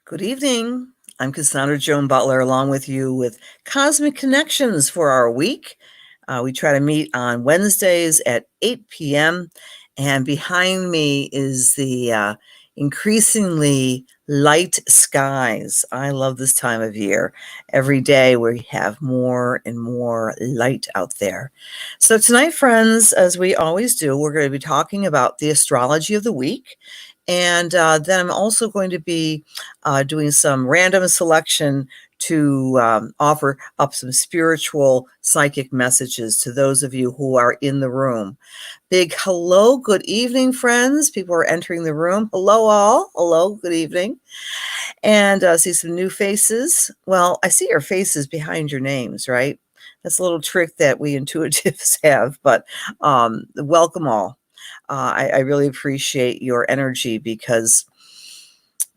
Good evening. I'm Cassandra Joan Butler, along with you with Cosmic Connections for our week. We try to meet on Wednesdays at 8 p.m. And behind me is the increasingly light skies. I love this time of year. Every day we have more and more light out there. So tonight, friends, as we always do, we're going to be talking about the astrology of the week. And then I'm also going to be doing some random selection to offer up some spiritual psychic messages to those of you who are in the room. Big hello, good evening, friends. People are entering the room. Hello, all. Hello, good evening. And see some new faces. Well, I see your faces behind your names, right? That's a little trick that we intuitives have, but welcome all. I really appreciate your energy because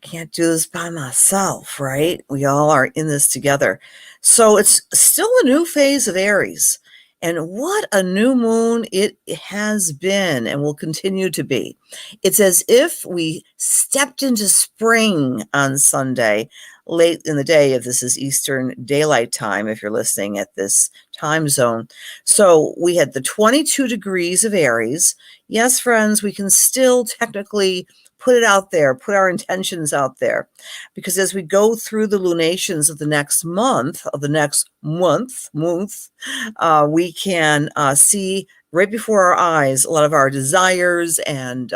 I can't do this by myself, right? We all are in this together. So it's still a new phase of Aries. And what a new moon it has been and will continue to be. It's as if we stepped into spring on Sunday, late in the day, if this is Eastern Daylight Time, if you're listening at this time zone. So we had the 22 degrees of Aries. Yes, friends, we can still technically put it out there, put our intentions out there. Because as we go through the lunations of the next month, we can see right before our eyes a lot of our desires and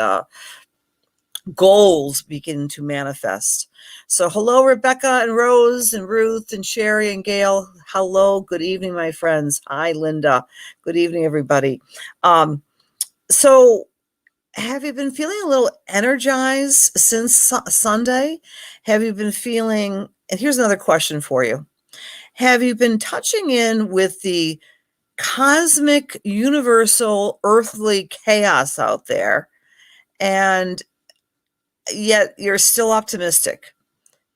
goals begin to manifest. So hello, Rebecca and Rose and Ruth and Sherry and Gail. Hello, good evening, my friends. Hi, Linda. Good evening, everybody. So have you been feeling a little energized since Sunday? Have you been feeling, and here's another question for you. Have you been touching in with the cosmic, universal, earthly chaos out there, and yet you're still optimistic?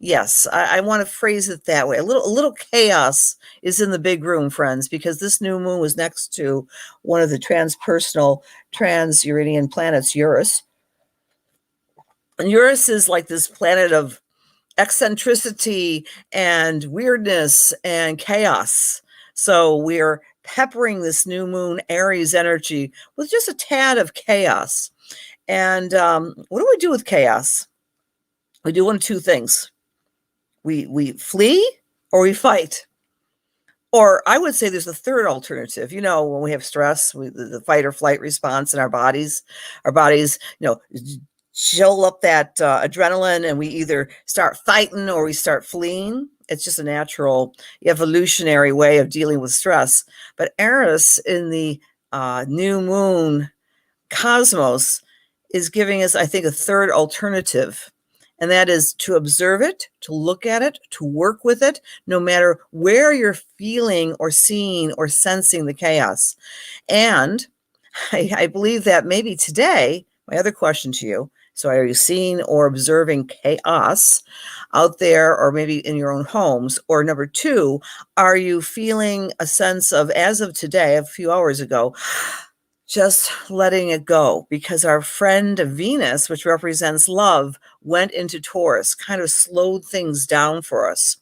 Yes, I want to phrase it that way. A little chaos is in the big room, friends, because this new moon was next to one of the transpersonal trans-Uranian planets, Uranus. And Uranus is like this planet of eccentricity and weirdness and chaos. So we're peppering this new moon Aries energy with just a tad of chaos. And what do we do with chaos? We do one of two things. We flee or we fight. Or I would say there's a third alternative. You know, when we have stress, the fight or flight response in our bodies, chill up that adrenaline, and we either start fighting or we start fleeing. It's just a natural evolutionary way of dealing with stress. But Eris in the new moon cosmos is giving us, I think, a third alternative. And that is to observe it, to look at it, to work with it, no matter where you're feeling or seeing or sensing the chaos. And I believe that maybe today, my other question to you, so are you seeing or observing chaos out there, or maybe in your own homes? Or number two, are you feeling a sense of, as of today, a few hours ago, just letting it go? Because our friend Venus, which represents love, went into Taurus, kind of slowed things down for us,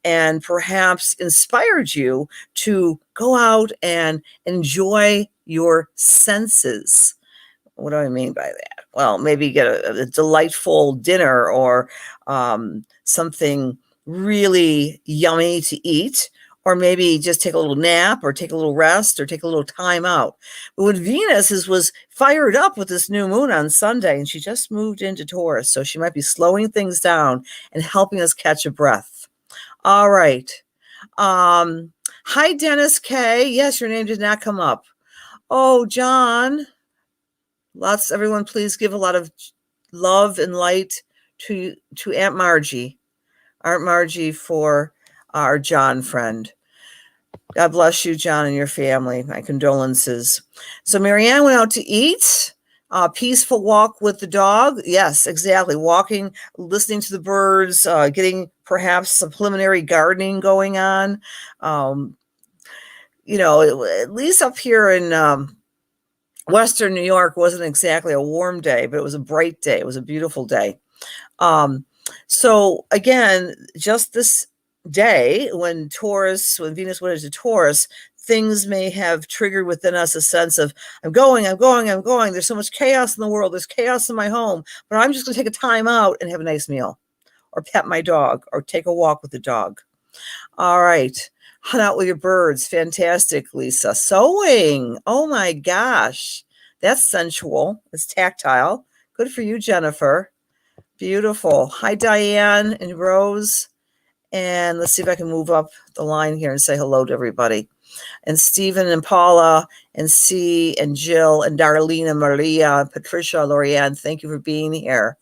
and perhaps inspired you to go out and enjoy your senses. What do I mean by that? Well, maybe get a delightful dinner or something really yummy to eat, or maybe just take a little nap or take a little rest or take a little time out. But when Venus was fired up with this new moon on Sunday, and she just moved into Taurus, so she might be slowing things down and helping us catch a breath. All right. Hi, Dennis K. Yes, your name did not come up. Oh, John. Everyone, please give a lot of love and light to Aunt Margie for our John friend. God bless you, John, and your family. My condolences. So Marianne went out to eat. Peaceful walk with the dog. Yes, exactly. Walking, listening to the birds, getting perhaps some preliminary gardening going on. At least up here in Western New York wasn't exactly a warm day, but it was a bright day. It was a beautiful day. So again, just this day when Venus went into Taurus, things may have triggered within us a sense of, I'm going, I'm going, I'm going. There's so much chaos in the world. There's chaos in my home, but I'm just going to take a time out and have a nice meal or pet my dog or take a walk with the dog. All right. Hunt out with your birds. Fantastic, Lisa. Sewing. Oh my gosh. That's sensual. It's tactile. Good for you, Jennifer. Beautiful. Hi, Diane and Rose. And let's see if I can move up the line here and say hello to everybody. And Stephen and Paula and C and Jill and Darlene, Maria, and Patricia, Lorianne, thank you for being here.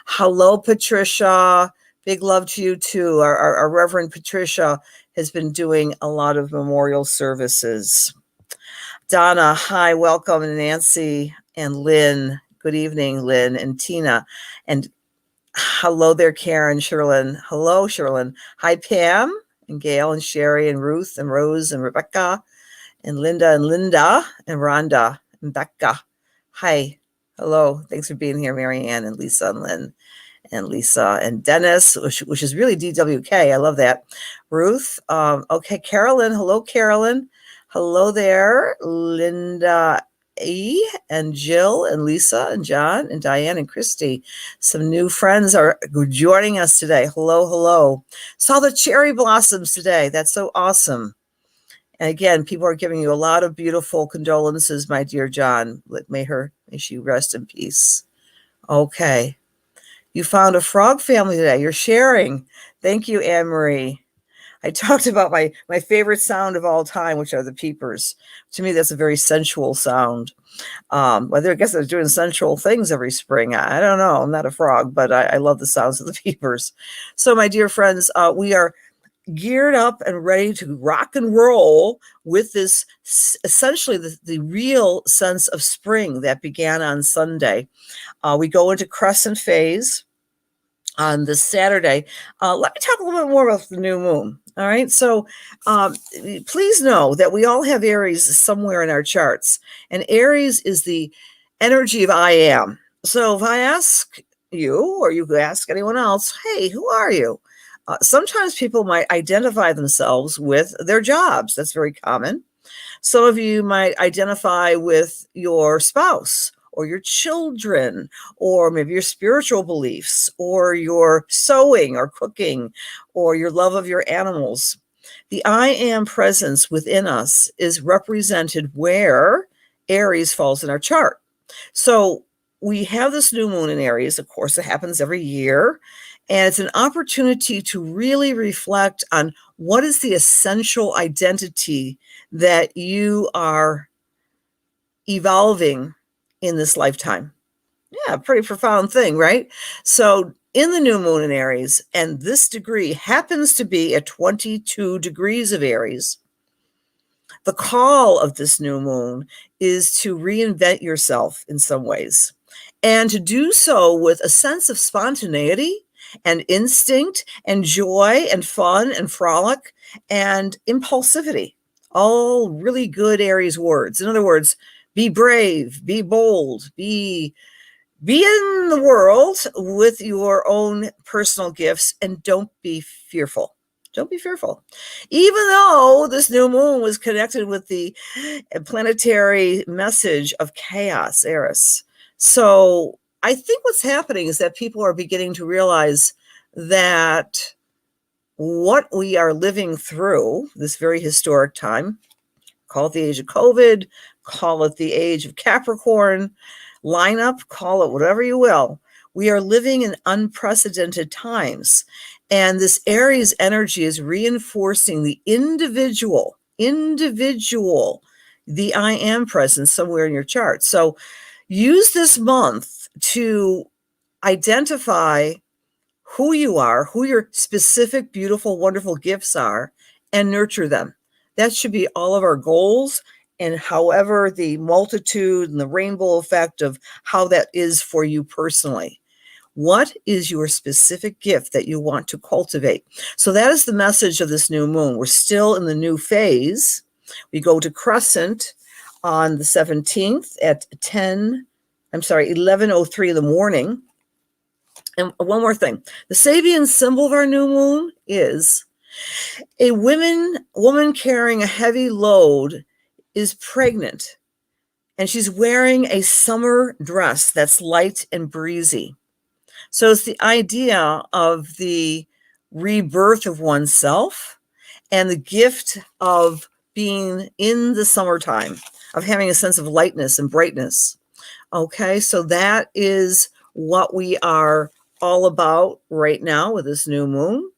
Hello, Patricia. Big love to you too. Our Reverend Patricia has been doing a lot of memorial services. Donna, hi, welcome. And Nancy and Lynn. Good evening, Lynn and Tina. And hello there, Karen, Sherlyn. Hello, Sherlyn. Hi, Pam and Gail and Sherry and Ruth and Rose and Rebecca and Linda and Rhonda and Becca. Hi. Hello. Thanks for being here, Mary Ann and Lisa and Lynn and Lisa and Dennis, which is really DWK. I love that. Ruth. Okay, Carolyn. Hello, Carolyn. Hello there, Linda E. and Jill and Lisa and John and Diane and Christy. Some new friends are joining us today. Hello, hello. Saw the cherry blossoms today. That's so awesome. And again, people are giving you a lot of beautiful condolences, my dear John. May she rest in peace. Okay. You found a frog family today. You're sharing. Thank you, Anne Marie. I talked about my favorite sound of all time, which are the peepers. To me, that's a very sensual sound. Whether I guess they're doing sensual things every spring. I don't know. I'm not a frog, but I love the sounds of the peepers. So, my dear friends, we are geared up and ready to rock and roll with this, essentially the real sense of spring that began on Sunday. We go into crescent phase on this Saturday. Let me talk a little bit more about the new moon. All right. So please know that we all have Aries somewhere in our charts. And Aries is the energy of I am. So if I ask you, or you ask anyone else, hey, who are you? Sometimes people might identify themselves with their jobs. That's very common. Some of you might identify with your spouse or your children, or maybe your spiritual beliefs, or your sewing or cooking, or your love of your animals. The I am presence within us is represented where Aries falls in our chart. So we have this new moon in Aries. Of course, it happens every year. And it's an opportunity to really reflect on what is the essential identity that you are evolving in this lifetime. Yeah, pretty profound thing, right? So in the new moon in Aries, and this degree happens to be at 22 degrees of Aries, the call of this new moon is to reinvent yourself in some ways, and to do so with a sense of spontaneity and instinct and joy and fun and frolic and impulsivity. All really good Aries words. In other words, be brave, be bold, be in the world with your own personal gifts, and don't be fearful. Don't be fearful. Even though this new moon was connected with the planetary message of chaos, Eris. So I think what's happening is that people are beginning to realize that what we are living through, this very historic time, call it the age of COVID, call it the age of Capricorn, lineup, call it whatever you will. We are living in unprecedented times. And this Aries energy is reinforcing the individual, the I am presence somewhere in your chart. So use this month to identify who you are, who your specific, beautiful, wonderful gifts are, and nurture them. That should be all of our goals, and however the multitude and the rainbow effect of how that is for you personally. What is your specific gift that you want to cultivate? So that is the message of this new moon. We're still in the new phase. We go to crescent on the 17th at 11:03 in the morning. And one more thing, the Sabian symbol of our new moon is a woman carrying a heavy load is pregnant, and she's wearing a summer dress that's light and breezy. So it's the idea of the rebirth of oneself and the gift of being in the summertime, of having a sense of lightness and brightness. Okay, so that is what we are all about right now with this new moon.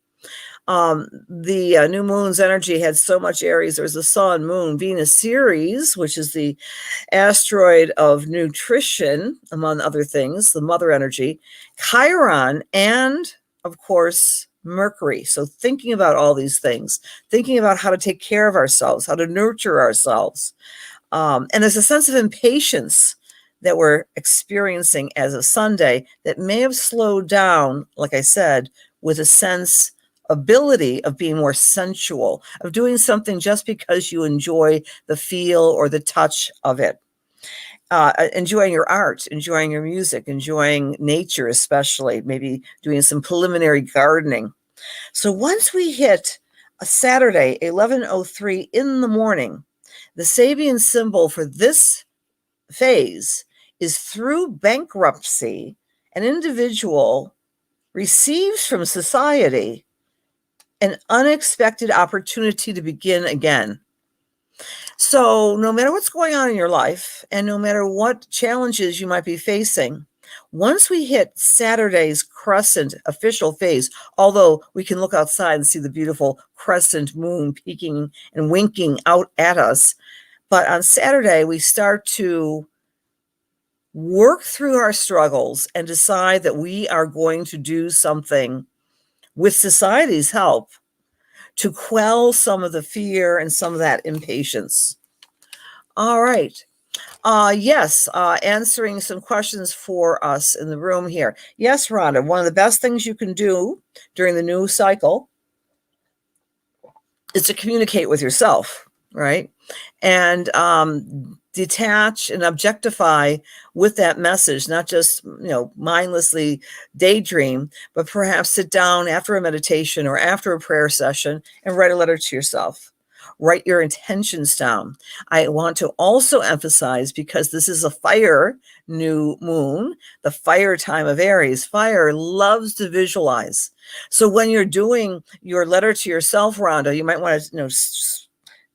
The new moon's energy had so much Aries. There's the Sun, Moon, Venus, Ceres, which is the asteroid of nutrition, among other things, the mother energy, Chiron, and of course, Mercury. So thinking about all these things, thinking about how to take care of ourselves, how to nurture ourselves. And there's a sense of impatience that we're experiencing as of Sunday that may have slowed down, like I said, with a sense ability of being more sensual, of doing something just because you enjoy the feel or the touch of it. Enjoying your art, enjoying your music, enjoying nature, especially maybe doing some preliminary gardening. So once we hit a Saturday, 11:03 in the morning, the Sabian symbol for this phase is through bankruptcy, an individual receives from society an unexpected opportunity to begin again. So no matter what's going on in your life and no matter what challenges you might be facing, once we hit Saturday's crescent official phase, although we can look outside and see the beautiful crescent moon peeking and winking out at us, but on Saturday we start to work through our struggles and decide that we are going to do something with society's help to quell some of the fear and some of that impatience. All right. Yes, answering some questions for us in the room here. Yes, Rhonda, one of the best things you can do during the new cycle is to communicate with yourself, right? And detach and objectify with that message, not just, mindlessly daydream, but perhaps sit down after a meditation or after a prayer session and write a letter to yourself. Write your intentions down. I want to also emphasize, because this is a fire new moon, the fire time of Aries, fire loves to visualize. So when you're doing your letter to yourself, Rhonda, you might want to,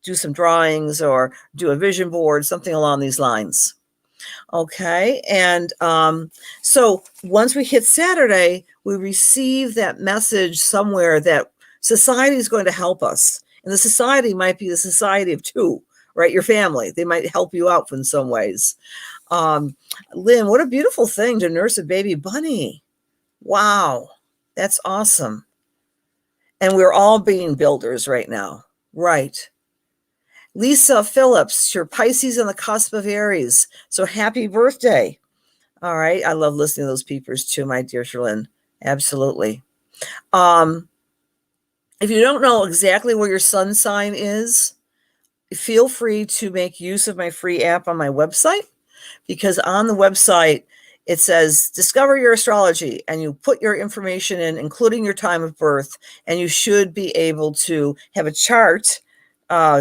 do some drawings or do a vision board, something along these lines. Okay. And so once we hit Saturday, we receive that message somewhere that society is going to help us. And the society might be the society of two, right? Your family. They might help you out in some ways. Lynn, what a beautiful thing to nurse a baby bunny. Wow. That's awesome. And we're all being builders right now. Right. Lisa Phillips, your Pisces on the cusp of Aries. So happy birthday. All right. I love listening to those peepers too, my dear Sherlyn. Absolutely. If you don't know exactly where your sun sign is, feel free to make use of my free app on my website, because on the website, it says, discover your astrology, and you put your information in, including your time of birth, and you should be able to have a chart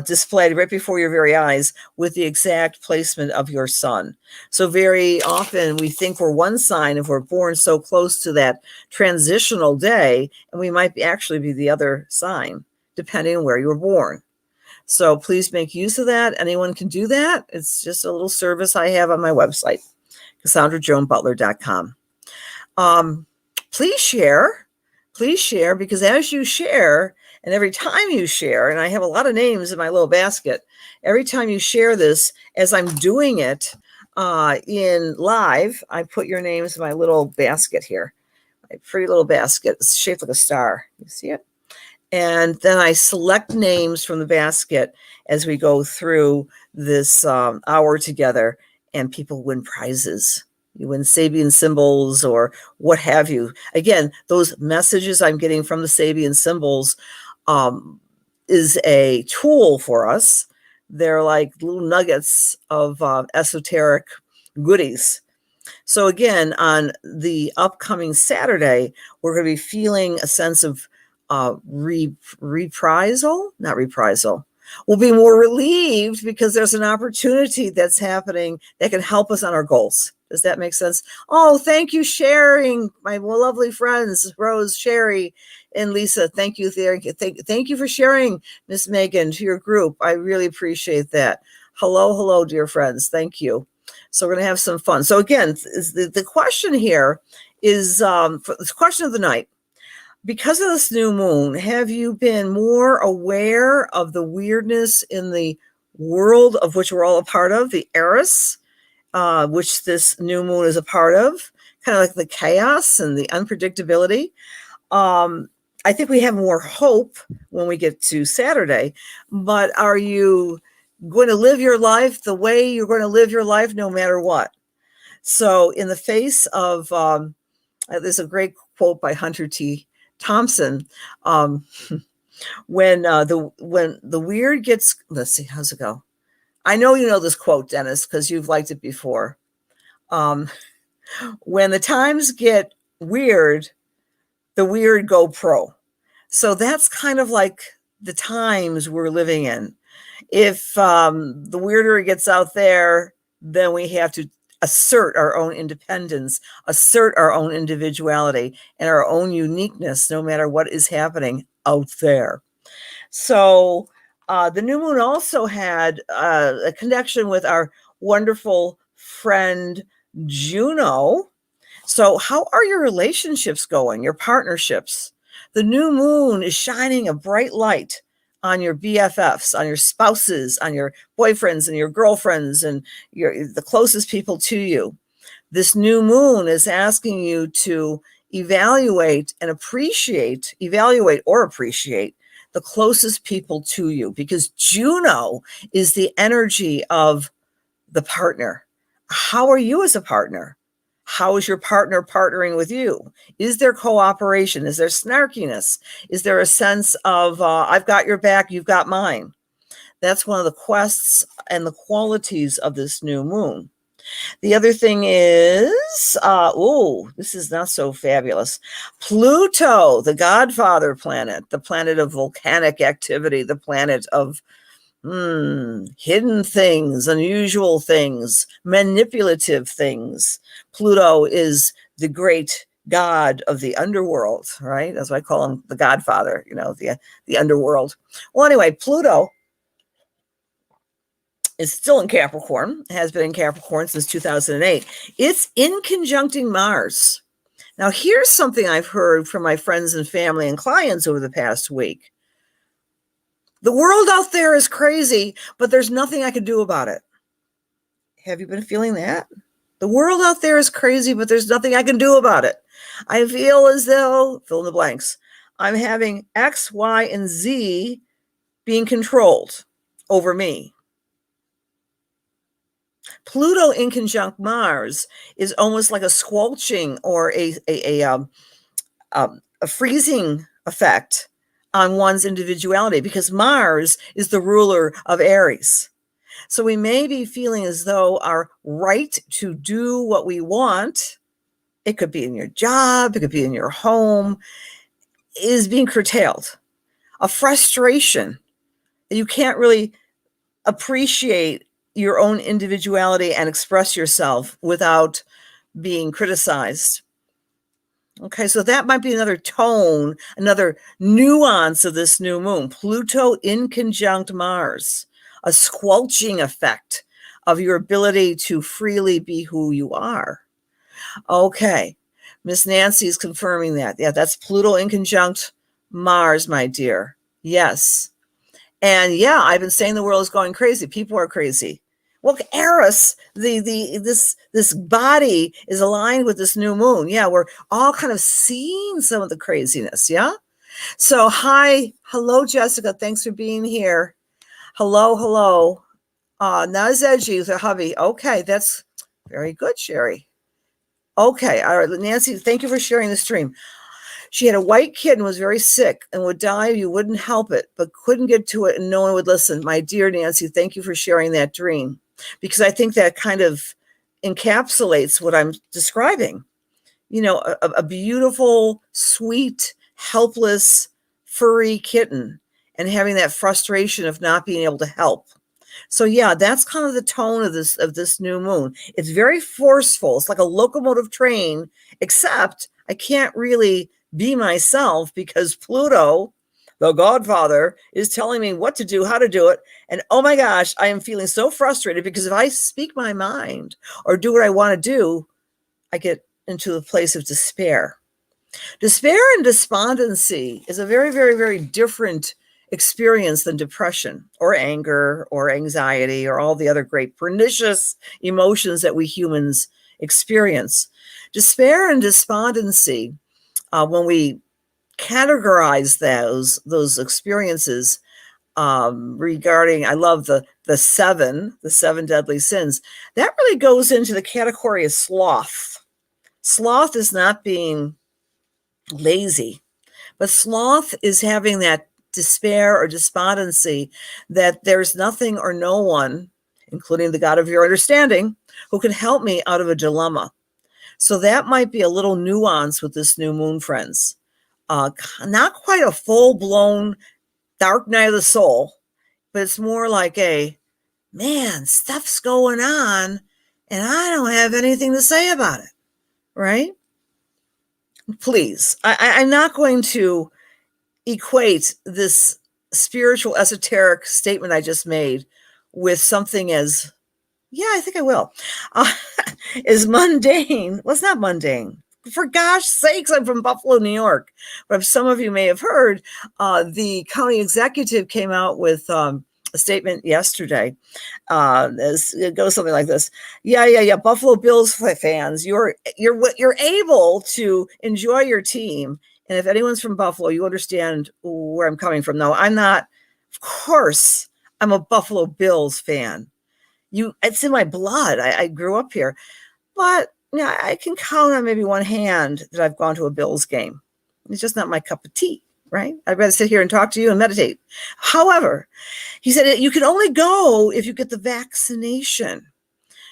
displayed right before your very eyes with the exact placement of your sun. So very often we think we're one sign if we're born so close to that transitional day, and we might actually be the other sign, depending on where you were born. So please make use of that. Anyone can do that. It's just a little service I have on my website, CassandraJoanButler.com. Please share, because as you share, and every time you share, and I have a lot of names in my little basket, every time you share this, as I'm doing it in live, I put your names in my little basket here, my pretty little basket. It's shaped like a star. You see it? And then I select names from the basket as we go through this hour together, and people win prizes. You win Sabian symbols or what have you. Again, those messages I'm getting from the Sabian symbols is a tool for us. They're like little nuggets of esoteric goodies. So again, on the upcoming Saturday, we're going to be feeling a sense of reprisal, not reprisal. We'll be more relieved because there's an opportunity that's happening that can help us on our goals. Does that make sense? Oh, thank you, sharing, my lovely friends, Rose, Sherry, and Lisa. Thank you. Thank you for sharing, Miss Megan, to your group. I really appreciate that. Hello, dear friends. Thank you. So we're going to have some fun. So again, the question here is the question of the night. Because of this new moon, have you been more aware of the weirdness in the world of which we're all a part of, the Eris, which this new moon is a part of, kind of like the chaos and the unpredictability? I think we have more hope when we get to Saturday, but are you going to live your life the way you're going to live your life no matter what? So in the face of, there's a great quote by Hunter T. Thompson. When the weird gets, let's see, how's it go? I know you know this quote, Dennis, because you've liked it before. When the times get weird, the weird go pro. So that's kind of like the times we're living in. If the weirder it gets out there, then we have to assert our own independence, assert our own individuality and our own uniqueness, no matter what is happening out there. So the new moon also had a connection with our wonderful friend Juno. So how are your relationships going, your partnerships? The new moon is shining a bright light on your BFFs, on your spouses, on your boyfriends and your girlfriends and the closest people to you. This new moon is asking you to evaluate or appreciate the closest people to you, because Juno is the energy of the partner. How are you as a partner? How is your partner partnering with you? Is there cooperation? Is there snarkiness? Is there a sense of, I've got your back, you've got mine? That's one of the quests and the qualities of this new moon. The other thing is, this is not so fabulous. Pluto, the Godfather planet, the planet of volcanic activity, the planet of hidden things, unusual things, manipulative things. Pluto is the great god of the underworld, right? That's why I call him the Godfather, the underworld. Well, anyway, Pluto is still in Capricorn, has been in Capricorn since 2008. It's in conjuncting Mars. Now, here's something I've heard from my friends and family and clients over the past week. The world out there is crazy, but there's nothing I can do about it. Have you been feeling that? The world out there is crazy, but there's nothing I can do about it. I feel as though, fill in the blanks, I'm having X, Y, and Z being controlled over me. Pluto in conjunct Mars is almost like a squelching or a freezing effect on one's individuality, because Mars is the ruler of Aries. So we may be feeling as though our right to do what we want, it could be in your job, it could be in your home, is being curtailed. A frustration that you can't really appreciate your own individuality and express yourself without being criticized. Okay, so that might be another tone, another nuance of this new moon. Pluto in conjunct Mars, a squelching effect of your ability to freely be who you are. Okay, Miss Nancy is confirming that. Yeah, that's Pluto in conjunct Mars, my dear. Yes. And yeah, I've been saying the world is going crazy. People are crazy. Well, Eris, this body is aligned with this new moon. Yeah, we're all kind of seeing some of the craziness. Yeah. So hello, Jessica. Thanks for being here. Hello. Nazeji, the hubby. Okay, that's very good, Sherry. Okay, all right, Nancy. Thank you for sharing the stream. She had a white kid and was very sick and would die if you wouldn't help it, but couldn't get to it and no one would listen. My dear Nancy, thank you for sharing that dream, because I think that kind of encapsulates what I'm describing. A beautiful, sweet, helpless, furry kitten, and having that frustration of not being able to help. So yeah, that's kind of the tone of this new moon. It's very forceful. It's like a locomotive train, except I can't really be myself because Pluto, the godfather, is telling me what to do, how to do it. And oh my gosh, I am feeling so frustrated because if I speak my mind or do what I want to do, I get into a place of despair. Despair and despondency is a very, very, very different experience than depression or anger or anxiety or all the other great pernicious emotions that we humans experience. Despair and despondency, when we categorize those experiences regarding, I love the seven deadly sins, that really goes into the category of sloth. Sloth is not being lazy, but sloth is having that despair or despondency that there's nothing or no one, including the God of your understanding, who can help me out of a dilemma. So that might be a little nuance with this new moon, friends. Not quite a full-blown dark night of the soul, but it's more like a, man, stuff's going on and I don't have anything to say about it, right? Please, I'm not going to equate this spiritual esoteric statement I just made with something as, yeah, I think I will, is mundane. Well, it's not mundane. For gosh sakes, I'm from Buffalo, New York. But some of you may have heard, the county executive came out with a statement yesterday. It goes something like this: yeah. Buffalo Bills fans, you're able to enjoy your team, and if anyone's from Buffalo, you understand where I'm coming from. No, I'm not. Of course, I'm a Buffalo Bills fan. It's in my blood. I grew up here, but yeah, I can count on maybe one hand that I've gone to a Bills game. It's just not my cup of tea, right? I'd rather sit here and talk to you and meditate. However, he said you can only go if you get the vaccination.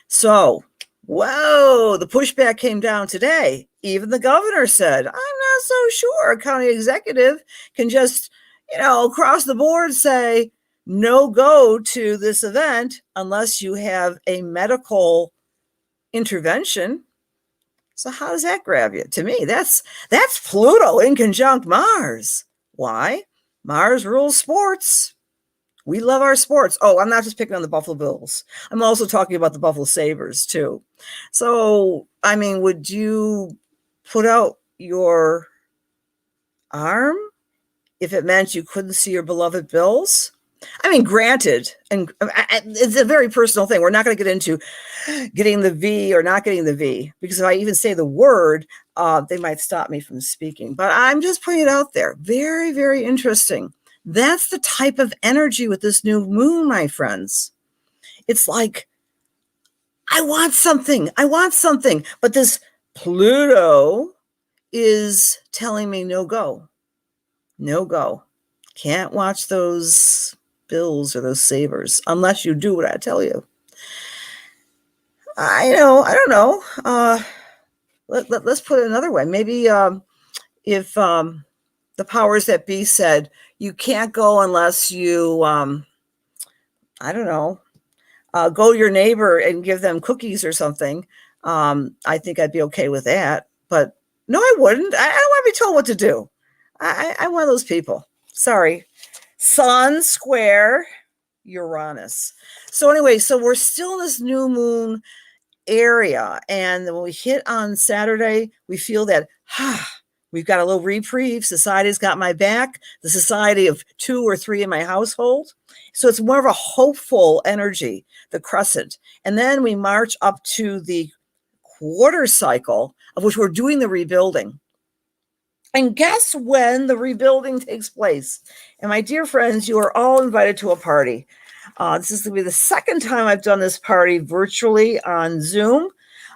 So, whoa, the pushback came down today. Even the governor said, I'm not so sure a county executive can just, across the board say, no go to this event unless you have a medical intervention. So how does that grab you? To me, that's Pluto in conjunct Mars. Why? Mars rules sports. We love our sports. Oh, I'm not just picking on the Buffalo Bills. I'm also talking about the Buffalo Sabres too. So, I mean, would you put out your arm if it meant you couldn't see your beloved Bills? I mean, granted, and it's a very personal thing. We're not going to get into getting the V or not getting the V, because if I even say the word, they might stop me from speaking. But I'm just putting it out there. Very, very interesting. That's the type of energy with this new moon, my friends. It's like, I want something. But this Pluto is telling me no go. No go. Can't watch those Bills or those Sabres unless you do what I tell you. I don't know. Let's put it another way. Maybe if the powers that be said you can't go unless you, I don't know, go to your neighbor and give them cookies or something, I think I'd be okay with that. But no, I wouldn't. I don't want to be told what to do. I'm one of those people. Sorry. Sun square Uranus. So anyway, so we're still in this new moon area. And when we hit on Saturday, we feel that, we've got a little reprieve. Society's got my back. The society of 2 or 3 in my household. So it's more of a hopeful energy, the crescent. And then we march up to the quarter cycle, of which we're doing the rebuilding. And guess when the rebuilding takes place? And my dear friends, you are all invited to a party. This is going to be the second time I've done this party virtually on Zoom.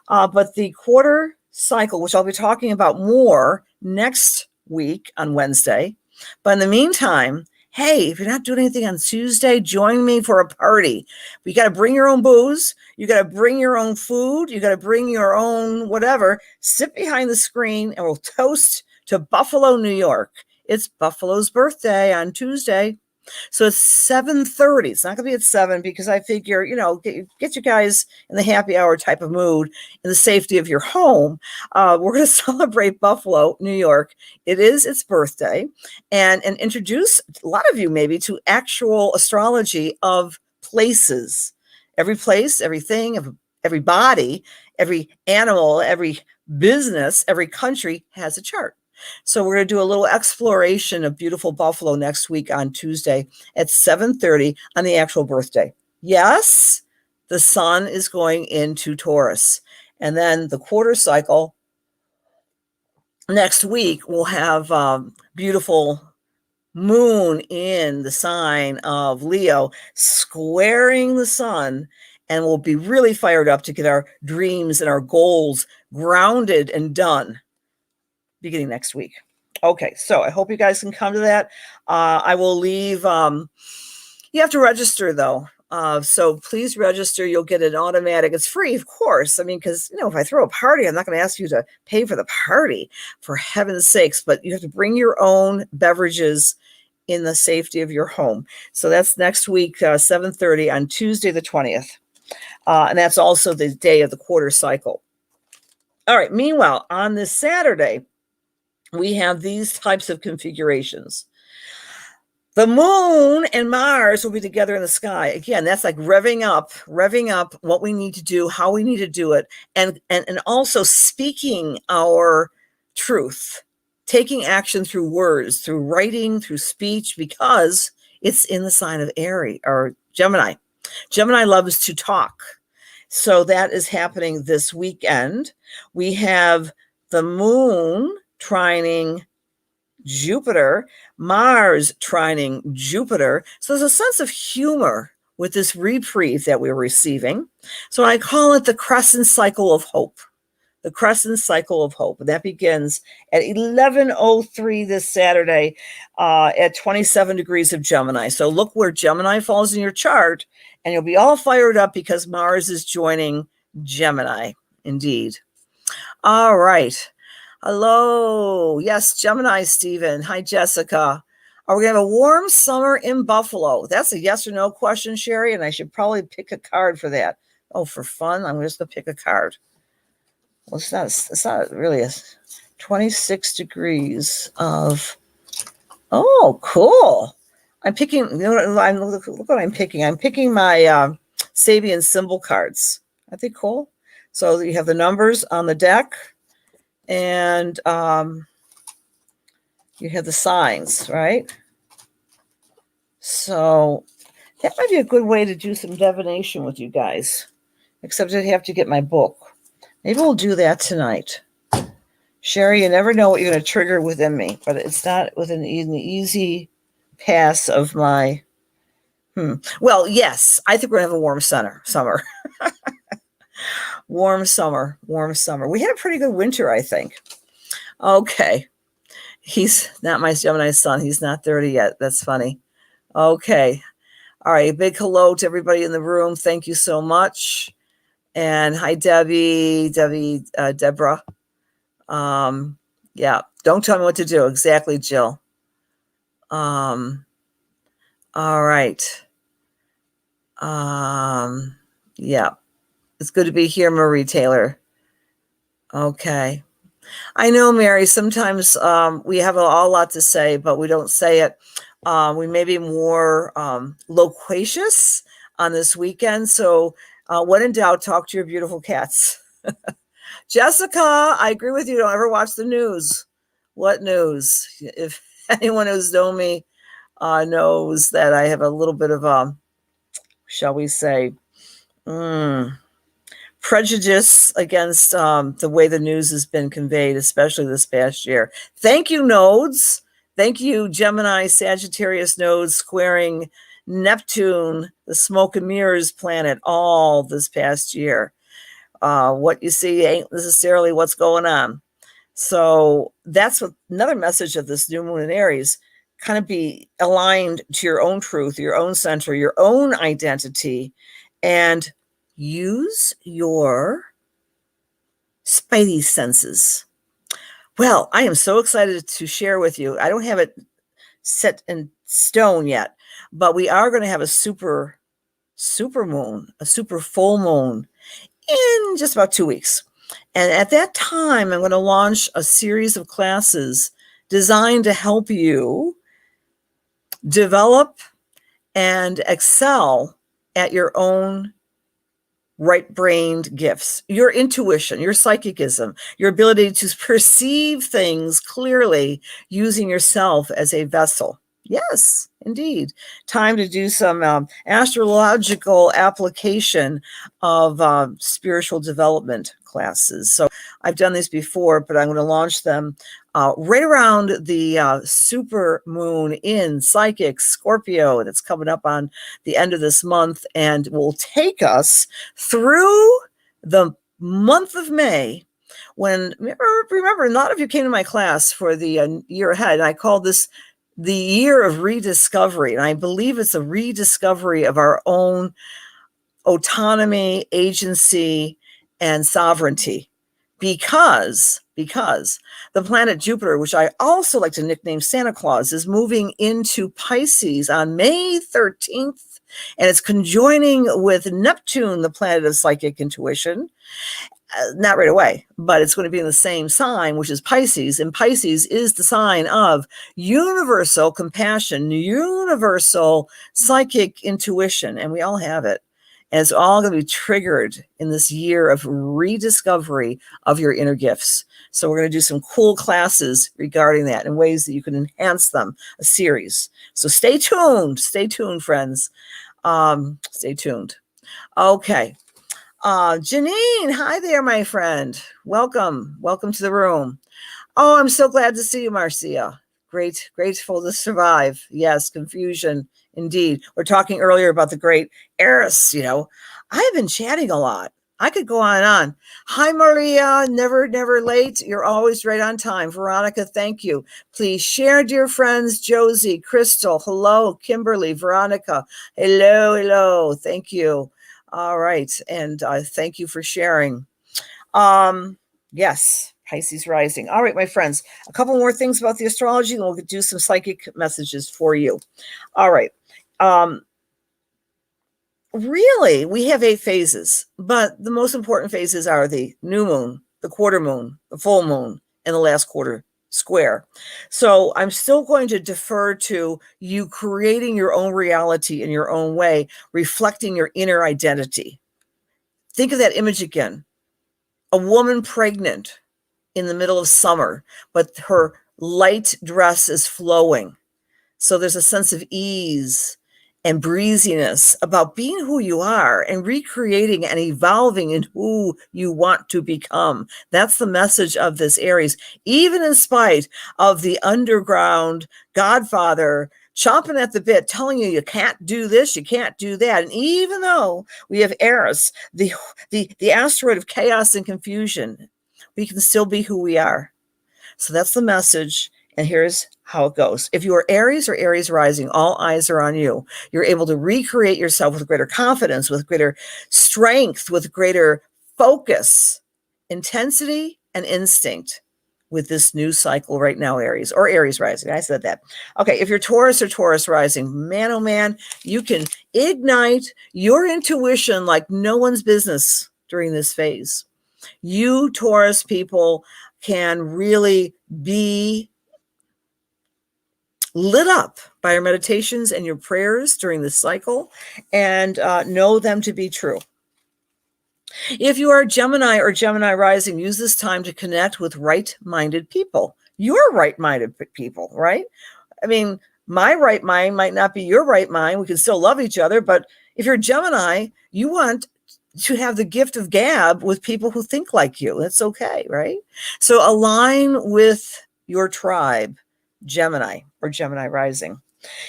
But the quarter cycle, which I'll be talking about more next week on Wednesday. But in the meantime, Hey, if you're not doing anything on Tuesday, join me for a party. You got to bring your own booze. You got to bring your own food. You got to bring your own whatever. Sit behind the screen and we'll toast to Buffalo, New York. It's Buffalo's birthday on Tuesday. So it's 7:30. It's not going to be at 7 because I figure, get you guys in the happy hour type of mood in the safety of your home. We're going to celebrate Buffalo, New York. It is its birthday and introduce a lot of you maybe to actual astrology of places. Every place, everything, every body, every animal, every business, every country has a chart. So we're going to do a little exploration of beautiful Buffalo next week on Tuesday at 7:30 on the actual birthday. Yes, the sun is going into Taurus. And then the quarter cycle next week will have beautiful moon in the sign of Leo squaring the sun, and we'll be really fired up to get our dreams and our goals grounded and done beginning next week. Okay, so I hope you guys can come to that. I will leave. You have to register though. So please register. You'll get an automatic. It's free, of course. I mean, because if I throw a party, I'm not going to ask you to pay for the party, for heaven's sakes. But you have to bring your own beverages in the safety of your home. So that's next week, 7:30 on Tuesday the 20th, and that's also the day of the quarter cycle. All right. Meanwhile, on this Saturday, we have these types of configurations. The moon and Mars will be together in the sky. Again, that's like revving up what we need to do, how we need to do it, and also speaking our truth, taking action through words, through writing, through speech, because it's in the sign of Aries or Gemini. Gemini loves to talk. So that is happening this weekend. We have the moon trining Jupiter, Mars trining Jupiter. So there's a sense of humor with this reprieve that we're receiving. So I call it the crescent cycle of hope. The crescent cycle of hope. And that begins at 11:03 this Saturday at 27 degrees of Gemini. So look where Gemini falls in your chart, and you'll be all fired up because Mars is joining Gemini. Indeed. All right. Hello. Yes, Gemini, Stephen. Hi, Jessica. Are we going to have a warm summer in Buffalo? That's a yes or no question, Sherry, and I should probably pick a card for that. Oh, for fun, I'm just going to pick a card. Well, it's not really a 26 degrees of, oh, cool. I'm picking, look what I'm picking. I'm picking my Sabian symbol cards. Aren't they cool? So you have the numbers on the deck, and you have the signs, right? So that might be a good way to do some divination with you guys, except I have to get my book. Maybe we'll do that tonight. Sherry, you never know what you're going to trigger within me, but it's not within the easy pass of my, Well, yes, I think we're going to have a warm summer. Warm summer. We had a pretty good winter, I think. Okay. He's not my Gemini son. He's not 30 yet. That's funny. Okay. All right. Big hello to everybody in the room. Thank you so much. And hi, Deborah. Yeah. Don't tell me what to do. Exactly, Jill. All right. Yeah. It's good to be here, Marie Taylor. Okay. I know, Mary, sometimes we have a lot to say, but we don't say it. We may be more loquacious on this weekend. So when in doubt, talk to your beautiful cats. Jessica, I agree with you. Don't ever watch the news. What news? If anyone who's known me knows that I have a little bit of, shall we say, prejudice against the way the news has been conveyed, especially this past year. Thank you, nodes. Thank you, Gemini, Sagittarius nodes squaring Neptune, the smoke and mirrors planet, all this past year. What you see ain't necessarily what's going on. So that's another message of this new moon in Aries. kind of be aligned to your own truth, your own center, your own identity, and use your spidey senses. Well, I am so excited to share with you. I don't have it set in stone yet, but we are going to have a super moon, a super full moon in just about 2 weeks. And at that time, I'm going to launch a series of classes designed to help you develop and excel at your own right-brained gifts, your intuition, your psychicism, your ability to perceive things clearly using yourself as a vessel. Yes, indeed. Time to do some astrological application of spiritual development classes. So I've done these before, but I'm going to launch them right around the super moon in Psychic Scorpio that's coming up on the end of this month, and will take us through the month of May. When, remember, a lot of you came to my class for the year ahead, and I called this the year of rediscovery. And I believe it's a rediscovery of our own autonomy, agency, and sovereignty. Because the planet Jupiter, which I also like to nickname Santa Claus, is moving into Pisces on May 13th, and it's conjoining with Neptune, the planet of psychic intuition. Not right away, but it's going to be in the same sign, which is Pisces. And Pisces is the sign of universal compassion, universal psychic intuition, and we all have it. And it's all going to be triggered in this year of rediscovery of your inner gifts. So we're going to do some cool classes regarding that and ways that you can enhance them, a series. So stay tuned, friends. Stay tuned. Okay. Janine, hi there, my friend. Welcome to the room. Oh, I'm so glad to see you, Marcia. Grateful to survive. Yes, confusion, indeed. We're talking earlier about the great Eris. I've been chatting a lot. I could go on and on. Hi, Maria. Never late. You're always right on time. Veronica, thank you. Please share, dear friends. Josie, Crystal, hello. Kimberly, Veronica, hello. Thank you. All right. And thank you for sharing. Yes, Pisces rising. All right, my friends, a couple more things about the astrology, and we'll do some psychic messages for you. All right. Really, we have 8 phases, but the most important phases are the new moon, the quarter moon, the full moon, and the last quarter square. So I'm still going to defer to you creating your own reality in your own way, reflecting your inner identity. Think of that image again. A woman pregnant in the middle of summer, but her light dress is flowing. So there's a sense of ease and breeziness about being who you are and recreating and evolving in who you want to become. That's the message of this Aries, even in spite of the underground godfather chomping at the bit, telling you can't do this, you can't do that. And even though we have Eris, the asteroid of chaos and confusion, we can still be who we are. So that's the message. And here's how it goes. If you are Aries or Aries rising, all eyes are on you. You're able to recreate yourself with greater confidence, with greater strength, with greater focus, intensity, and instinct with this new cycle right now, Aries or Aries rising. I said that. Okay, if you're Taurus or Taurus rising, man, oh man, you can ignite your intuition like no one's business during this phase. You Taurus people can really be lit up by your meditations and your prayers during this cycle, and know them to be true. If you are Gemini or Gemini rising, use this time to connect with right-minded people. Your right-minded people, right? I mean, my right mind might not be your right mind. We can still love each other, but if you're Gemini, you want to have the gift of gab with people who think like you. That's okay, right? So align with your tribe, Gemini or Gemini rising.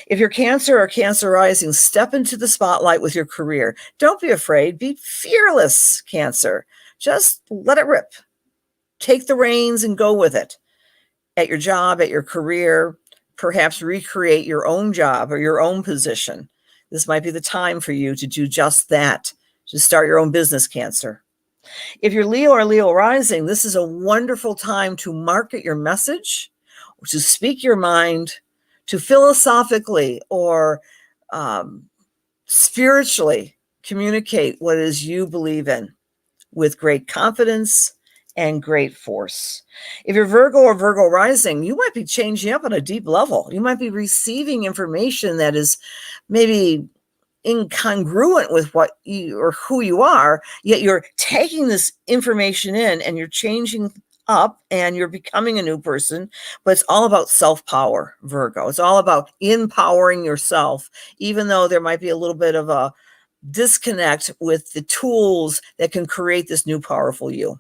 If you're Cancer or Cancer rising, step into the spotlight with your career. Don't be afraid. Be fearless, Cancer. Just let it rip. Take the reins and go with it. At your job, at your career, perhaps recreate your own job or your own position. This might be the time for you to do just that, to start your own business, Cancer. If you're Leo or Leo rising, this is a wonderful time to market your message, to speak your mind, to philosophically or spiritually communicate what it is you believe in with great confidence and great force. If you're Virgo or Virgo rising, you might be changing up on a deep level. You might be receiving information that is maybe incongruent with what you or who you are, yet you're taking this information in and you're changing up and you're becoming a new person. But it's all about self-power, Virgo. It's all about empowering yourself, even though there might be a little bit of a disconnect with the tools that can create this new powerful you.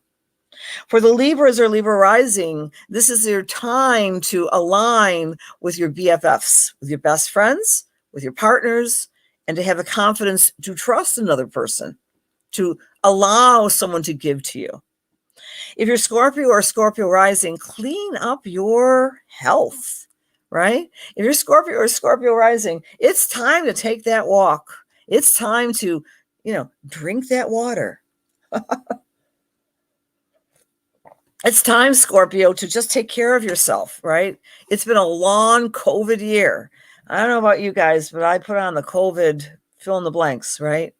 For the Libras or Libra rising, this is your time to align with your BFFs, with your best friends, with your partners, and to have the confidence to trust another person, to allow someone to give to you. If you're Scorpio or Scorpio rising, clean up your health, right? If you're Scorpio or Scorpio rising, it's time to take that walk. It's time to, drink that water. It's time, Scorpio, to just take care of yourself, right? It's been a long COVID year. I don't know about you guys, but I put on the COVID fill in the blanks, right?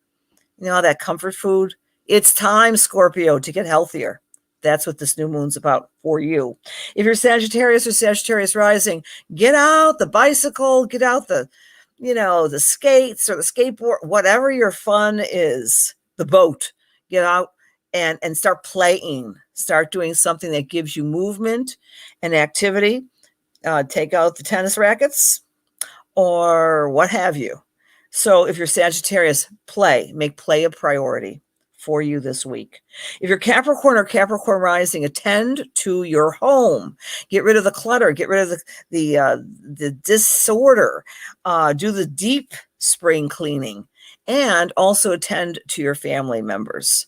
You know, that comfort food. It's time, Scorpio, to get healthier. That's what this new moon's about for you. If you're Sagittarius or Sagittarius rising, get out the bicycle, get out the skates or the skateboard, whatever your fun is, the boat, get out and start playing, start doing something that gives you movement and activity. Take out the tennis rackets or what have you. So if you're Sagittarius, make play a priority for you this week. If you're Capricorn or Capricorn rising, attend to your home. Get rid of the clutter. Get rid of the disorder. Do the deep spring cleaning, and also attend to your family members.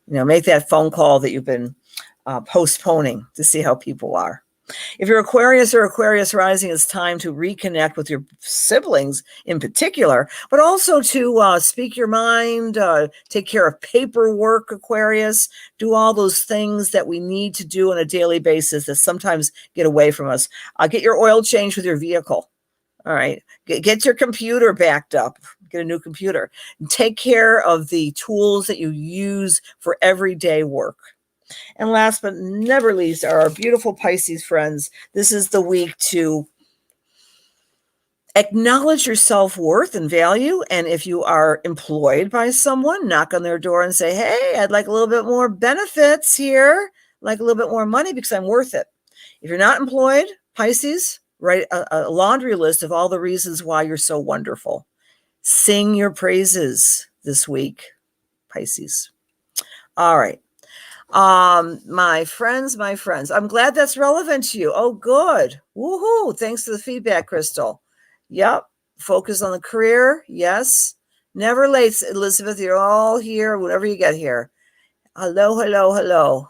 Make that phone call that you've been postponing to see how people are. If you're Aquarius or Aquarius rising, it's time to reconnect with your siblings in particular, but also to speak your mind, take care of paperwork, Aquarius, do all those things that we need to do on a daily basis that sometimes get away from us. Get your oil changed with your vehicle. All right. Get your computer backed up. Get a new computer. Take care of the tools that you use for everyday work. And last but never least are our beautiful Pisces friends. This is the week to acknowledge your self-worth and value. And if you are employed by someone, knock on their door and say, hey, I'd like a little bit more benefits here, like a little bit more money because I'm worth it. If you're not employed, Pisces, write a laundry list of all the reasons why you're so wonderful. Sing your praises this week, Pisces. All right. My friends, I'm glad that's relevant to you. Oh, good. Woohoo. Thanks for the feedback, Crystal. Yep. Focus on the career. Yes. Never late, Elizabeth. You're all here whenever you get here. Hello.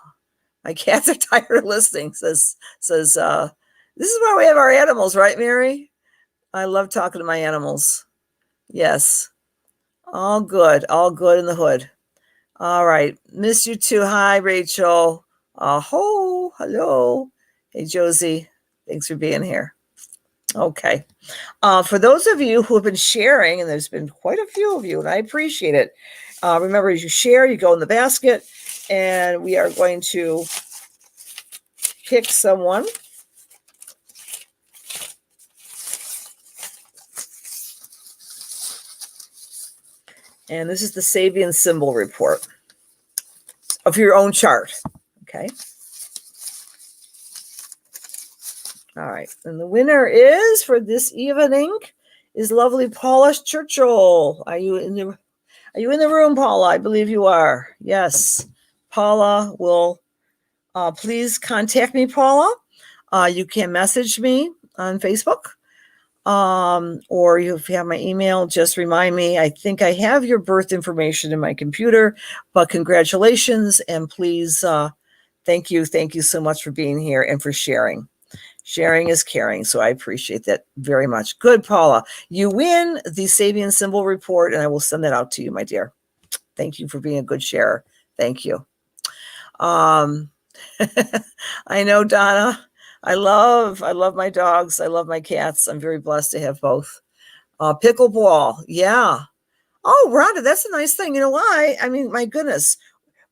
My cats are tired of listening, says, this is why we have our animals, right, Mary? I love talking to my animals. Yes. All good in the hood. All right. Miss you too. Hi, Rachel. Hello. Hey, Josie. Thanks for being here. Okay. For those of you who have been sharing, and there's been quite a few of you, and I appreciate it. Remember, as you share, you go in the basket, and we are going to pick someone. And this is the Sabian symbol report of your own chart. Okay. All right. And the winner is for this evening is lovely Paula Churchill. Are you in the room, Paula? I believe you are. Yes. Paula will please contact me, Paula. You can message me on Facebook. Or if you have my email, just remind me. I think I have your birth information in my computer, but congratulations. And please, thank you so much for being here and for sharing Sharing is caring. So I appreciate that very much. Good, Paula. You win the Sabian symbol report, and I will send that out to you, my dear. Thank you for being a good sharer. Thank you. I know, Donna. I love my dogs. I love my cats. I'm very blessed to have both. Pickleball. Yeah. Oh, Rhonda, that's a nice thing. You know why? I mean, my goodness.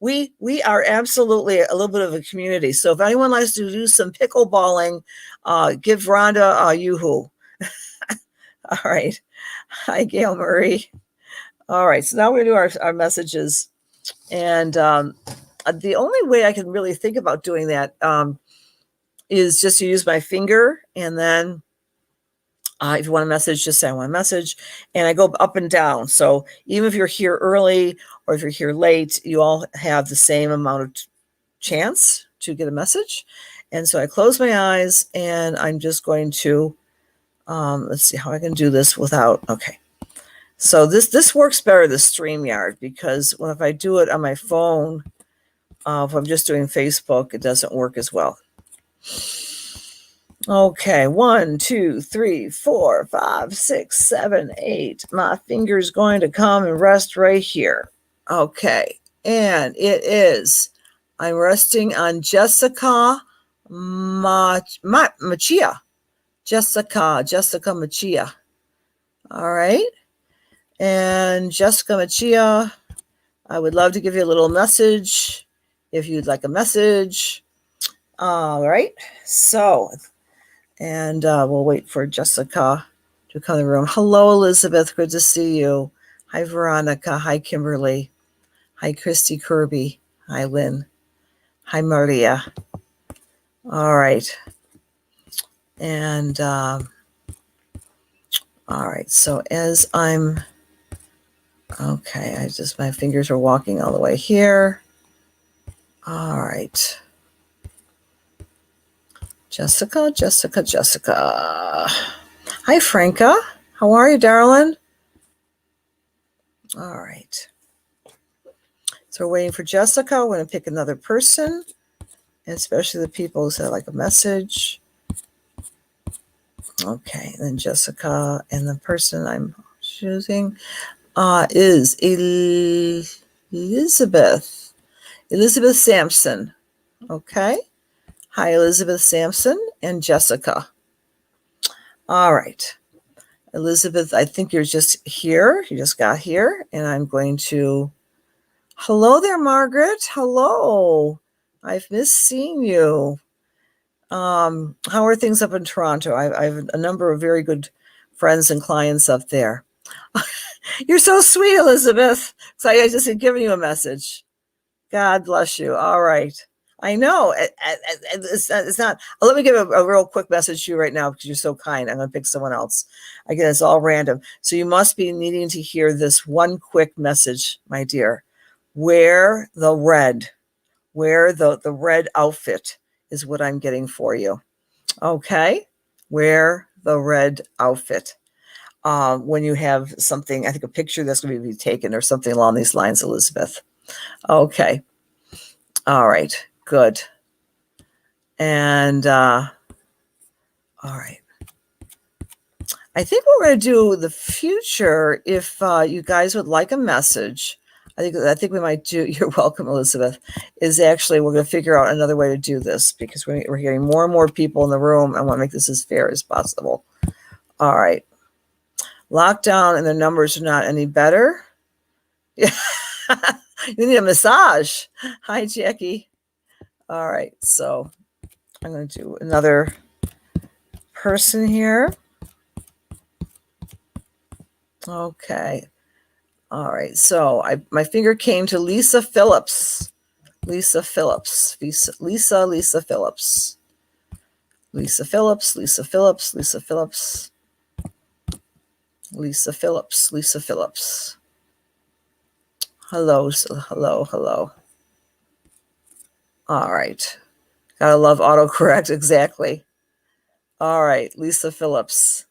We are absolutely a little bit of a community. So if anyone likes to do some pickleballing, give Rhonda a yoo-hoo. All right. Hi, Gail Murray. All right. So now we're going to do our messages. And the only way I can really think about doing that is just to use my finger. And then if you want a message, just say I want a message. And I go up and down. So even if you're here early or if you're here late, you all have the same amount of chance to get a message. And so I close my eyes and I'm just going to, let's see how I can do this without, okay. So this works better, the StreamYard, because if I do it on my phone, if I'm just doing Facebook, it doesn't work as well. Okay, 1, 2, 3, 4, 5, 6, 7, 8. My finger's going to come and rest right here. Okay, and it is, I'm resting on Jessica Machia. Jessica Machia. All right. And Jessica Machia, I would love to give you a little message if you'd like a message. All right. So, and we'll wait for Jessica to come in the room. Hello, Elizabeth. Good to see you. Hi, Veronica. Hi, Kimberly. Hi, Christy Kirby. Hi, Lynn. Hi, Maria. All right. And all right. So as I'm, okay, my fingers are walking all the way here. All right. Jessica. Hi, Franca. How are you, darling? All right. So we're waiting for Jessica. We're going to pick another person, especially the people who said like a message. Okay, and then Jessica, and the person I'm choosing is Elizabeth Sampson. Okay. Hi, Elizabeth Sampson and Jessica. All right. Elizabeth, I think you're just here. You just got here, and I'm going to, hello there, Margaret. Hello. I've missed seeing you. How are things up in Toronto? I have a number of very good friends and clients up there. You're so sweet, Elizabeth. So I just had given you a message. God bless you. All right. I know. It's not. Let me give a real quick message to you right now because you're so kind. I'm going to pick someone else. Again, it's all random. So you must be needing to hear this one quick message, my dear. Wear the red outfit is what I'm getting for you. Okay? Wear the red outfit. When you have something, I think a picture that's going to be taken or something along these lines, Elizabeth. Okay. All right. Good. And all right. I think we're going to do the future. If you guys would like a message, I think we might do. You're welcome, Elizabeth. Is actually we're going to figure out another way to do this because we're getting more and more people in the room. I want to make this as fair as possible. All right. Lockdown and the numbers are not any better. Yeah. You need a massage. Hi, Jackie. All right. So I'm going to do another person here. Okay. All right. So my finger came to Lisa Phillips. Lisa Phillips. Lisa Phillips. Lisa Phillips. Lisa Phillips. Lisa Phillips. Lisa Phillips. Lisa Phillips. Hello. Hello. All right. Gotta love autocorrect. Exactly. All right. Lisa Phillips.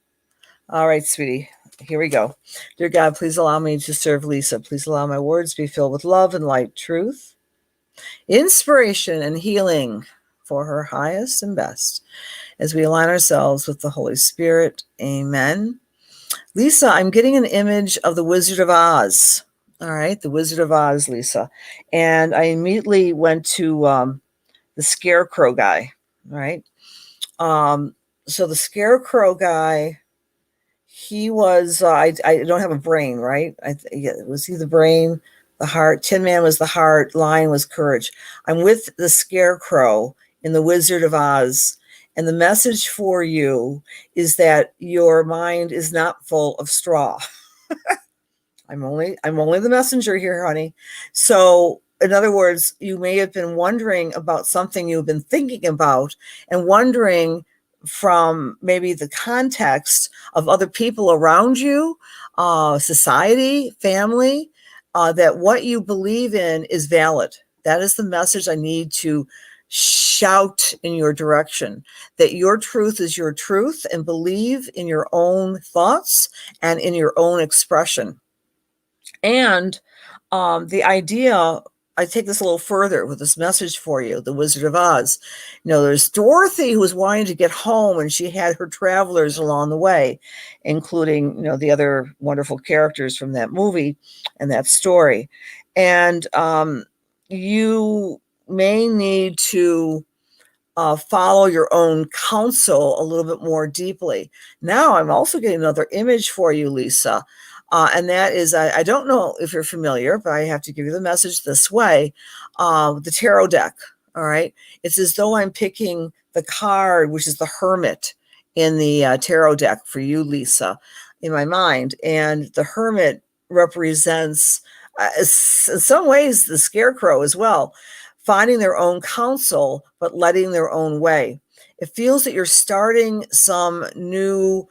All right, sweetie. Here we go. Dear God, please allow me to serve Lisa. Please allow my words to be filled with love and light, truth, inspiration, and healing. for her highest and best. As we align ourselves with the Holy Spirit, amen. Lisa, I'm getting an image of the Wizard of Oz. All right, the Wizard of Oz, Lisa. And I immediately went to the Scarecrow guy, right? So the Scarecrow guy, he was, I don't have a brain, right? Was he the brain, the heart? Tin Man was the heart, Lion was courage. I'm with the Scarecrow in the Wizard of Oz. And the message for you is that your mind is not full of straw. I'm only the messenger here, honey. So, in other words, you may have been wondering about something you've been thinking about and wondering from maybe the context of other people around you, society, family, that what you believe in is valid. That is the message I need to shout in your direction, that your truth is your truth, and believe in your own thoughts and in your own expression. And the idea, I take this a little further with this message for you, the Wizard of Oz. There's Dorothy who was wanting to get home, and she had her travelers along the way, including, the other wonderful characters from that movie and that story. And you may need to follow your own counsel a little bit more deeply. Now, I'm also getting another image for you, Lisa. And that is, I don't know if you're familiar, but I have to give you the message this way. The tarot deck, all right? It's as though I'm picking the card, which is the Hermit in the tarot deck for you, Lisa, in my mind. And the Hermit represents, in some ways, the Scarecrow as well, finding their own counsel, but letting their own way. It feels that you're starting some new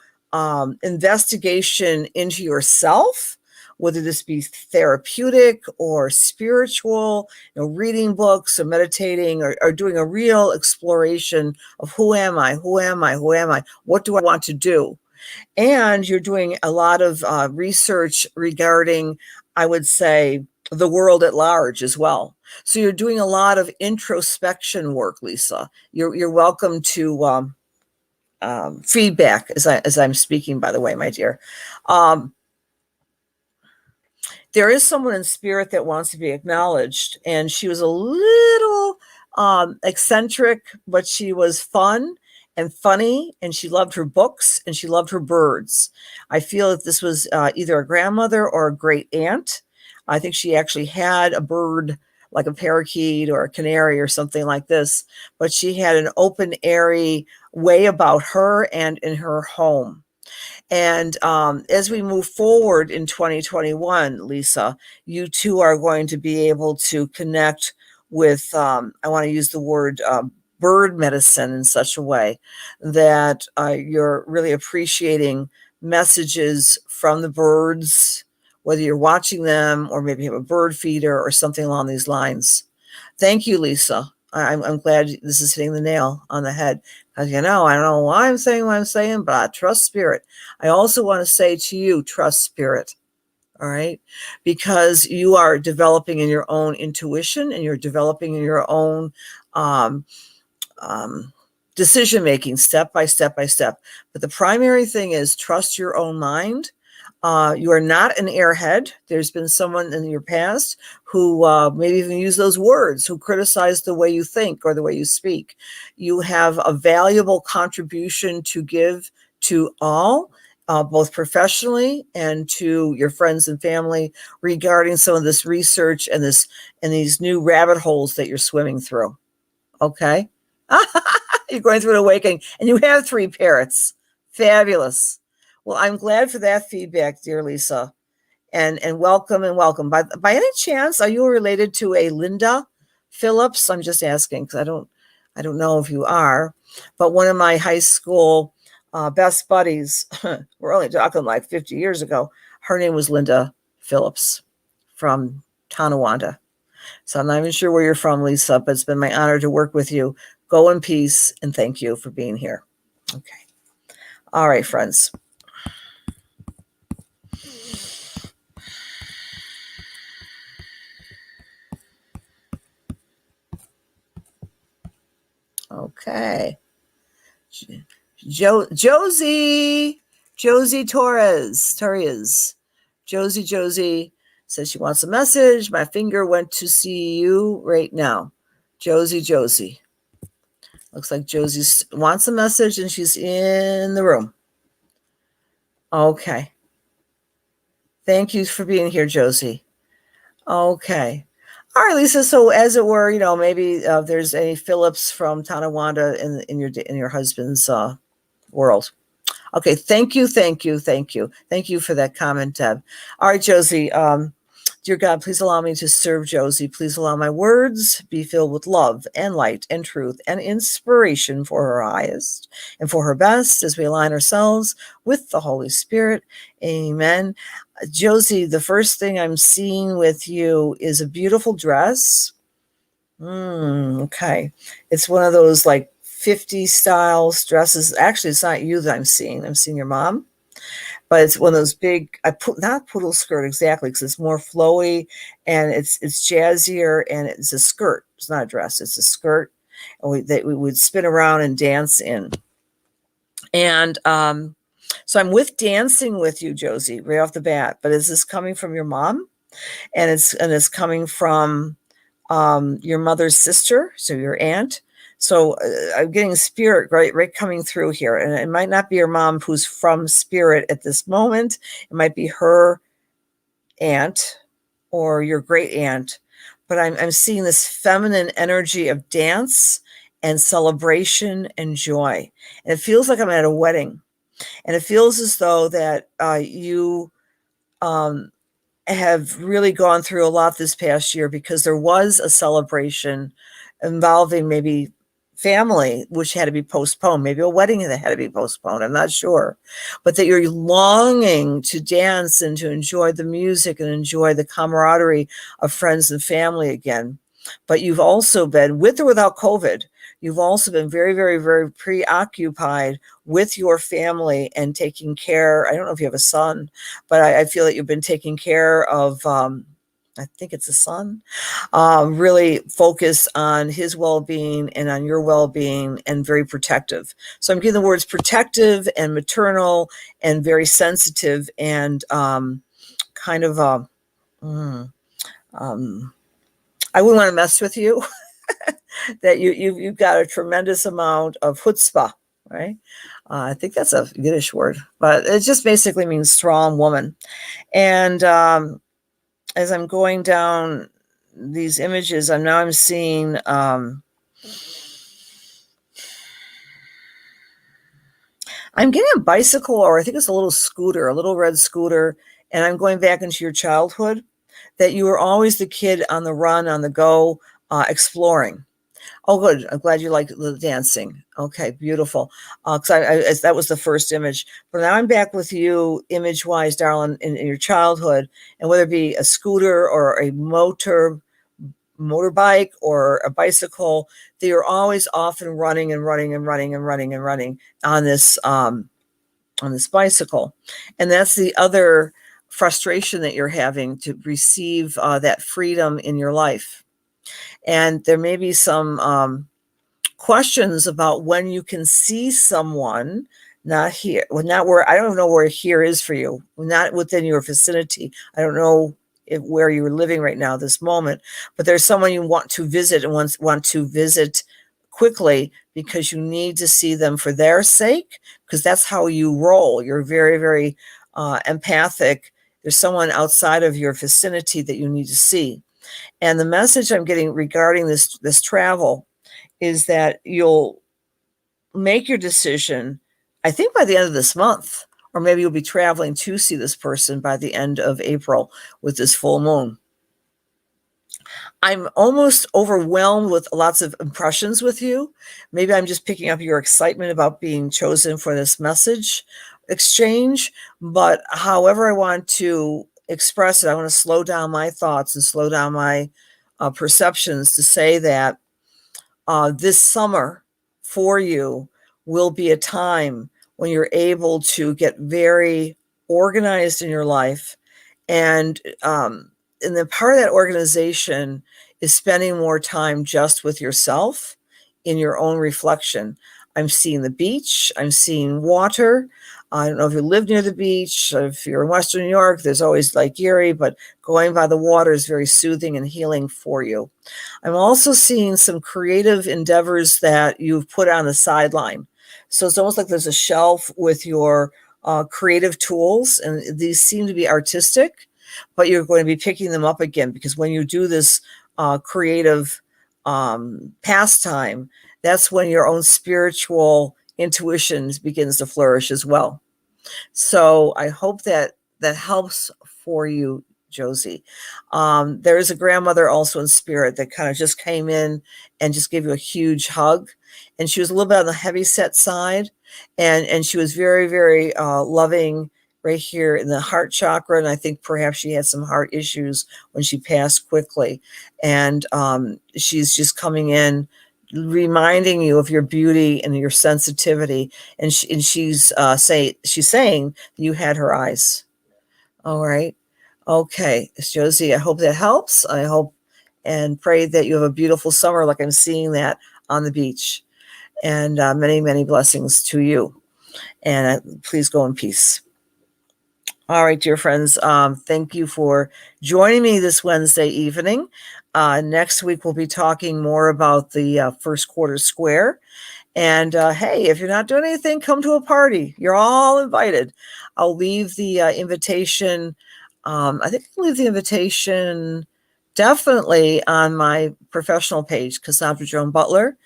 investigation into yourself, whether this be therapeutic or spiritual, reading books or meditating or doing a real exploration of who am I, what do I want to do? And you're doing a lot of research regarding, I would say, the world at large as well. So you're doing a lot of introspection work, Lisa. You're welcome to feedback as I'm speaking, by the way, my dear. There is someone in spirit that wants to be acknowledged, and she was a little eccentric, but she was fun and funny, and she loved her books and she loved her birds. I feel that this was either a grandmother or a great aunt. I think she actually had a bird like a parakeet or a canary or something like this, but she had an open, airy way about her and in her home. And as we move forward in 2021, Lisa, you too are going to be able to connect with, I want to use the word bird medicine in such a way that you're really appreciating messages from the birds, whether you're watching them or maybe have a bird feeder or something along these lines. Thank you, Lisa. I'm glad this is hitting the nail on the head. Because, I don't know why I'm saying what I'm saying, but I trust spirit. I also want to say to you, trust spirit. All right. Because you are developing in your own intuition and you're developing in your own decision making step by step by step. But the primary thing is trust your own mind. You are not an airhead. There's been someone in your past who maybe even used those words, who criticized the way you think or the way you speak. You have a valuable contribution to give to all, both professionally and to your friends and family, regarding some of this research and these new rabbit holes that you're swimming through. Okay. You're going through an awakening, and you have 3 parrots. Fabulous. Well, I'm glad for that feedback, dear Lisa, and welcome and welcome. By any chance, are you related to a Linda Phillips? I'm just asking because I don't know if you are, but one of my high school best buddies, we're only talking like 50 years ago. Her name was Linda Phillips from Tonawanda. So I'm not even sure where you're from, Lisa, but it's been my honor to work with you. Go in peace, and thank you for being here. Okay. All right, friends. Josie Torres. Josie says she wants a message. My finger went to see you right now. Josie. Looks like Josie wants a message and she's in the room. Okay. Thank you for being here, Josie. Okay. All right, Lisa. So, as it were, maybe there's any Phillips from Tonawanda in your husband's world. Okay. Thank you for that comment, Deb. All right, Josie. Dear God, please allow me to serve Josie. Please allow my words be filled with love and light and truth and inspiration for her highest and for her best as we align ourselves with the Holy Spirit. Amen. Josie, the first thing I'm seeing with you is a beautiful dress. Okay. It's one of those like 50 style dresses. Actually, it's not you that I'm seeing. I'm seeing your mom. But it's one of those big, not poodle skirt exactly, because it's more flowy and it's jazzier, and it's a skirt. It's not a dress, it's a skirt. And we would spin around and dance in. And so I'm dancing with you, Josie, right off the bat. But is this coming from your mom? And it's coming from your mother's sister, so your aunt. So I'm getting spirit right coming through here. And it might not be your mom who's from spirit at this moment. It might be her aunt or your great aunt. But I'm seeing this feminine energy of dance and celebration and joy. And it feels like I'm at a wedding. And it feels as though that you have really gone through a lot this past year, because there was a celebration involving maybe family, which had to be postponed, maybe a wedding that had to be postponed. I'm not sure, but that you're longing to dance and to enjoy the music and enjoy the camaraderie of friends and family again. But you've also been, with or without COVID, you've also been very, very, very preoccupied with your family and taking care. I don't know if you have a son, but I feel that you've been taking care of, I think it's a son, really focus on his well-being and on your well-being, and very protective. So I'm getting the words protective and maternal and very sensitive and kind of, I wouldn't want to mess with you. That you've got a tremendous amount of chutzpah, right? I think that's a Yiddish word, but it just basically means strong woman. And as I'm going down these images, I'm seeing I'm getting a bicycle, or I think it's a little scooter, a little red scooter, and I'm going back into your childhood, that you were always the kid on the run, on the go, exploring. Oh, good. I'm glad you like the dancing. Okay, beautiful. Because that was the first image. But now I'm back with you, image-wise, darling, in your childhood, and whether it be a scooter or a motorbike or a bicycle, they are always often running on this bicycle. And that's the other frustration that you're having, to receive that freedom in your life. And there may be some questions about when you can see someone, not here, not where, I don't know where here is for you, not within your vicinity. I don't know where you're living right now, this moment, but there's someone you want to visit and want to visit quickly, because you need to see them for their sake, because that's how you roll. You're very, very empathic. There's someone outside of your vicinity that you need to see. And the message I'm getting regarding this travel is that you'll make your decision, I think, by the end of this month, or maybe you'll be traveling to see this person by the end of April with this full moon. I'm almost overwhelmed with lots of impressions with you. Maybe I'm just picking up your excitement about being chosen for this message exchange. But however I want to express it, I want to slow down my thoughts and slow down my perceptions to say that this summer for you will be a time when you're able to get very organized in your life. And the part of that organization is spending more time just with yourself in your own reflection. I'm seeing the beach. I'm seeing water. I don't know if you live near the beach. If you're in Western New York, there's always Lake Erie, but going by the water is very soothing and healing for you. I'm also seeing some creative endeavors that you've put on the sideline. So it's almost like there's a shelf with your creative tools, and these seem to be artistic, but you're going to be picking them up again because when you do this creative pastime, that's when your own spiritual intuition begins to flourish as well. So I hope that that helps for you, Josie. There is a grandmother also in spirit that kind of just came in and just gave you a huge hug. And she was a little bit on the heavy set side. And she was very, very loving right here in the heart chakra. And I think perhaps she had some heart issues when she passed quickly. And she's just coming in reminding you of your beauty and your sensitivity, and she's saying you had her eyes. All right, okay, Josie. I hope that helps. I hope and pray that you have a beautiful summer, like I'm seeing that on the beach, and many, many blessings to you. And please go in peace. All right, dear friends, thank you for joining me this Wednesday evening. Next week, we'll be talking more about the first quarter square. And hey, if you're not doing anything, come to a party. You're all invited. I'll leave the invitation. I think I'll leave the invitation definitely on my professional page, Cassandra Joan Butler.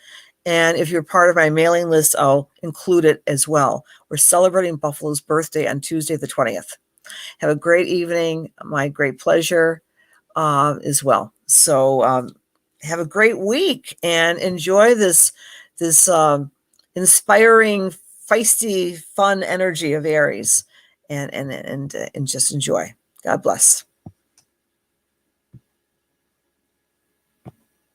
And if you're part of my mailing list, I'll include it as well. We're celebrating Buffalo's birthday on Tuesday, the 20th. Have a great evening. My great pleasure as well. So have a great week and enjoy this inspiring, feisty, fun energy of Aries, and just enjoy. God bless.